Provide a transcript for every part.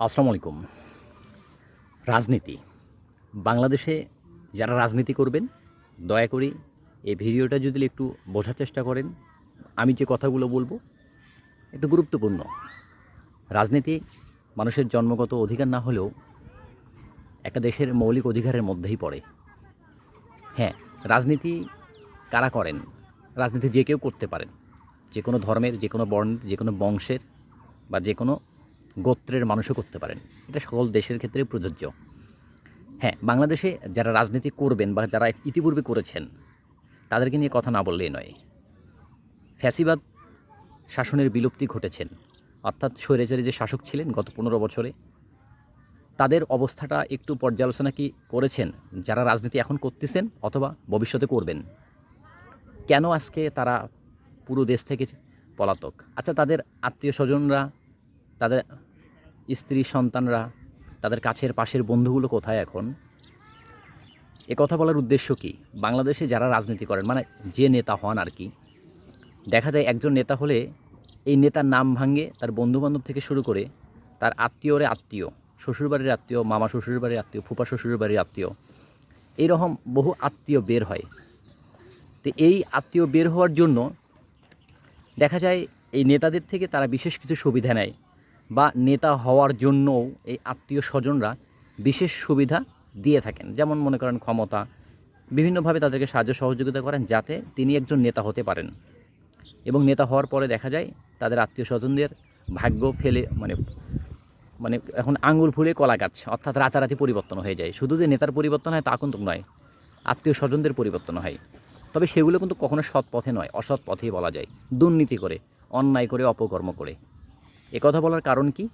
আসসালামু আলাইকুম। রাজনীতি। বাংলাদেশে যারা রাজনীতি করবেন, দয়া করে এই ভিডিওটা যদি একটু বোঝার চেষ্টা করেন, আমি যে কথাগুলো বলবো একটু গুরুত্বপূর্ণ। রাজনীতি মানুষের জন্মগত অধিকার না হলেও একটা দেশের মৌলিক অধিকারের মধ্যেই পড়ে। হ্যাঁ, রাজনীতি কারা করেন? রাজনীতি যে কেউ করতে পারেন। যে কোনো ধর্মের, যে কোনো বর্ণের, যে কোনো বংশের বা যে কোনো গোত্রের মানুষও করতে পারেন। এটা সকল দেশের ক্ষেত্রেই প্রযোজ্য। হ্যাঁ, বাংলাদেশে যারা রাজনীতি করবেন বা যারা ইতিপূর্বে করেছেন, তাদেরকে নিয়ে কথা না বললেই নয়। ফ্যাসিবাদ শাসনের বিলুপ্তি ঘটেছেন, অর্থাৎ স্বৈরাচারী যে শাসক ছিলেন গত ১৫ বছরে, তাদের অবস্থাটা একটু পর্যালোচনা কি করেছেন যারা রাজনীতি এখন করতেছেন অথবা ভবিষ্যতে করবেন? কেন আজকে তারা পুরো দেশ থেকে পলাতক? আচ্ছা, তাদের আত্মীয়-স্বজনরা, তাদের স্ত্রী সন্তানরা, তাদের কাছের পাশের বন্ধুগুলো কোথায় এখন? এ কথা বলার উদ্দেশ্য কি? বাংলাদেশে যারা রাজনীতি করেন, মানে যে নেতা হন আর কি, দেখা যায় একজন নেতা হলে এই নেতার নাম ভাঙে তার বন্ধুবান্ধব থেকে শুরু করে তার আত্মীয়রে আত্মীয়, শ্বশুরবাড়ির আত্মীয়, মামা শ্বশুরের বাড়ির আত্মীয়, ফুপা শ্বশুরের বাড়ির আত্মীয়, এইরকম বহু আত্মীয় বের হয়। তো এই আত্মীয় বের হওয়ার জন্য দেখা যায় এই নেতাদের থেকে তারা বিশেষ কিছু সুবিধা নেয়, বা নেতা হওয়ার জন্যও এই আত্মীয় স্বজনরা বিশেষ সুবিধা দিয়ে থাকেন। যেমন মনে করেন ক্ষমতা, বিভিন্নভাবে তাদেরকে সাহায্য সহযোগিতা করেন যাতে তিনি একজন নেতা হতে পারেন। এবং নেতা হওয়ার পরে দেখা যায় তাদের আত্মীয় স্বজনদের ভাগ্য ফেলে মানে মানে এখন আঙুল ফুলে কলা গাছ, অর্থাৎ রাতারাতি পরিবর্তন হয়ে যায়। শুধু যে নেতার পরিবর্তন হয় তা কিন্তু নয়, আত্মীয় স্বজনদের পরিবর্তন হয়। তবে সেগুলো কিন্তু কখনো সৎ পথে নয়, অসৎ পথেই বলা যায়। দুর্নীতি করে, অন্যায় করে, অপকর্ম করে। কথা বলার কারণ কি?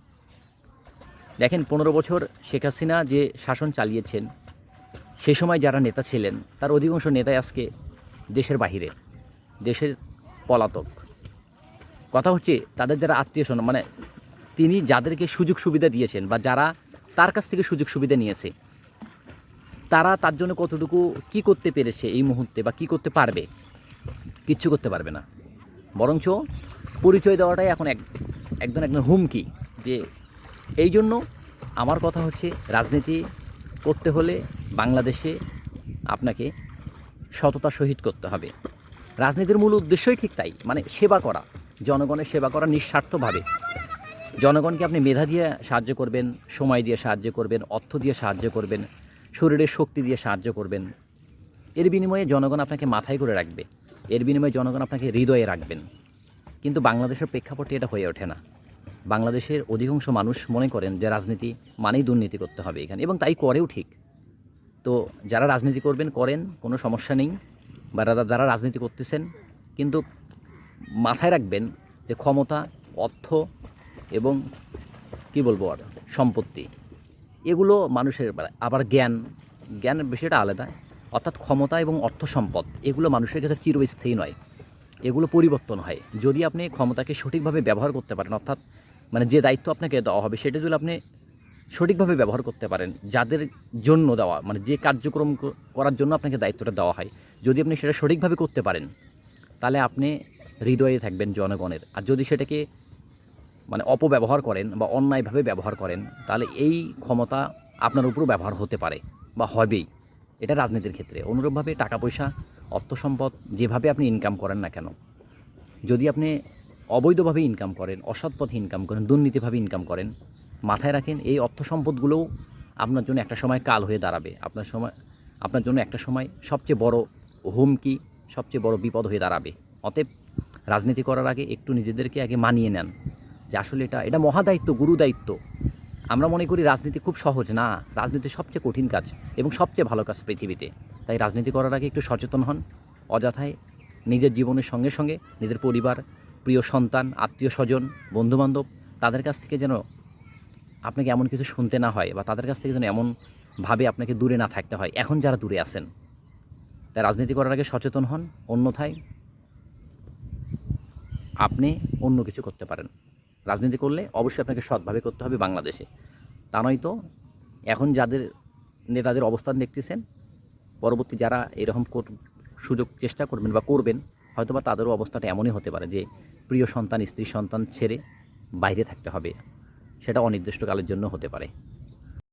দেখেন, ১৫ বছর শেখ হাসিনা যে শাসন চালিয়েছেন, সে সময় যারা নেতা ছিলেন তার অধিকাংশ নেতাই আজকে দেশের বাহিরে, দেশের পলাতক। কথা হচ্ছে তাদের যারা আত্মীয় স্বজন, মানে তিনি যাদেরকে সুযোগ সুবিধা দিয়েছেন বা যারা তার কাছ থেকে সুযোগ সুবিধা নিয়েছে, তারা তার জন্য কতটুকু কি করতে পেরেছে এই মুহূর্তে বা কি করতে পারবে? কিচ্ছু করতে পারবে না। বরঞ্চ পরিচয় দেওয়াটাই এখন একজন হুমকি। যে এই জন্য আমার কথা হচ্ছে, রাজনীতি করতে হলে বাংলাদেশে আপনাকে সততার সহিত করতে হবে। রাজনীতির মূল উদ্দেশ্যই ঠিক তাই, মানে সেবা করা, জনগণের সেবা করা নিঃস্বার্থভাবে। জনগণকে আপনি মেধা দিয়ে সাহায্য করবেন, সময় দিয়ে সাহায্য করবেন, অর্থ দিয়ে সাহায্য করবেন, শরীরের শক্তি দিয়ে সাহায্য করবেন। এর বিনিময়ে জনগণ আপনাকে মাথায় করে রাখবে, এর বিনিময়ে জনগণ আপনাকে হৃদয়ে রাখবেন। কিন্তু বাংলাদেশের প্রেক্ষাপটে এটা হয়ে ওঠে না। বাংলাদেশের অধিকাংশ মানুষ মনে করেন যে রাজনীতি মানেই দুর্নীতি করতে হবে এখানে, এবং তাই করেও ঠিক। তো যারা রাজনীতি করবেন করেন, কোনো সমস্যা নেই, বা যারা রাজনীতি করতেছেন, কিন্তু মাথায় রাখবেন যে ক্ষমতা, অর্থ এবং কি বলবো আর সম্পত্তি, এগুলো মানুষের আবার জ্ঞানের বিষয়টা আলাদা। অর্থাৎ ক্ষমতা এবং অর্থ সম্পদ এগুলো মানুষের কাছে চিরস্থায়ী নয়, এগুলো পরিবর্তন হয়। যদি আপনি ক্ষমতাকে সঠিকভাবে ব্যবহার করতে পারেন, অর্থাৎ মানে যে দায়িত্ব আপনাকে দেওয়া হবে সেটা যদি আপনি সঠিকভাবে ব্যবহার করতে পারেন, যাদের জন্য দেওয়া, মানে যে কার্যক্রম করার জন্য আপনাকে দায়িত্বটা দেওয়া হয়, যদি আপনি সেটা সঠিকভাবে করতে পারেন, তাহলে আপনি হৃদয়ে থাকবেন জনগণের। আর যদি সেটাকে মানে অপব্যবহার করেন বা অন্যায়ভাবে ব্যবহার করেন, তাহলে এই ক্ষমতা আপনার উপরও ব্যবহার হতে পারে বা হবেই। এটা রাজনীতির ক্ষেত্রে অনুরূপভাবে টাকা পয়সা, অর্থ সম্পদ যেভাবে আপনি ইনকাম করেন না কেন, যদি আপনি অবৈধভাবে ইনকাম করেন, অসৎ পথে ইনকাম করেন, দুর্নীতিভাবে ইনকাম করেন, মাথায় রাখেন এই অর্থ সম্পদগুলোও আপনার জন্য একটা সময় কাল হয়ে দাঁড়াবে। আপনার জন্য একটা সময় সবচেয়ে বড় হুমকি, সবচেয়ে বড় বিপদ হয়ে দাঁড়াবে। অতএব রাজনীতি করার আগে একটু নিজেদেরকে আগে মানিয়ে নেন যে আসলে এটা মহাদায়িত্ব, গুরুদায়িত্ব। আমরা মনে করি রাজনীতি খুব সহজ, না, রাজনীতি সবচেয়ে কঠিন কাজ এবং সবচেয়ে ভালো কাজ পৃথিবীতে। তাই রাজনীতি করার আগে একটু সচেতন হন। অযথায় নিজের জীবনের সঙ্গে সঙ্গে নিজের পরিবার, প্রিয় সন্তান, আত্মীয় স্বজন, বন্ধুবান্ধব, তাদের কাছ থেকে যেন আপনাকে এমন কিছু শুনতে না হয়, বা তাদের কাছ থেকে যেন এমনভাবে আপনাকে দূরে না থাকতে হয় এখন যারা দূরে আছেন। তাই রাজনীতি করার আগে সচেতন হন, অন্যথায় আপনি অন্য কিছু করতে পারেন। রাজনীতি করলে অবশ্যই আপনাকে সৎভাবে করতে হবে বাংলাদেশে। তা নয়তো এখন যাদের নেতাদের অবস্থান দেখতেছেন, পরবর্তী যারা এরকম সুযোগ চেষ্টা করবেন বা করবেন, হয়তোবা তাদেরও অবস্থাটা এমনই হতে পারে যে প্রিয় সন্তান, স্ত্রী সন্তান ছেড়ে বাইরে থাকতে হবে। সেটা অনির্দিষ্টকালের জন্য হতে পারে।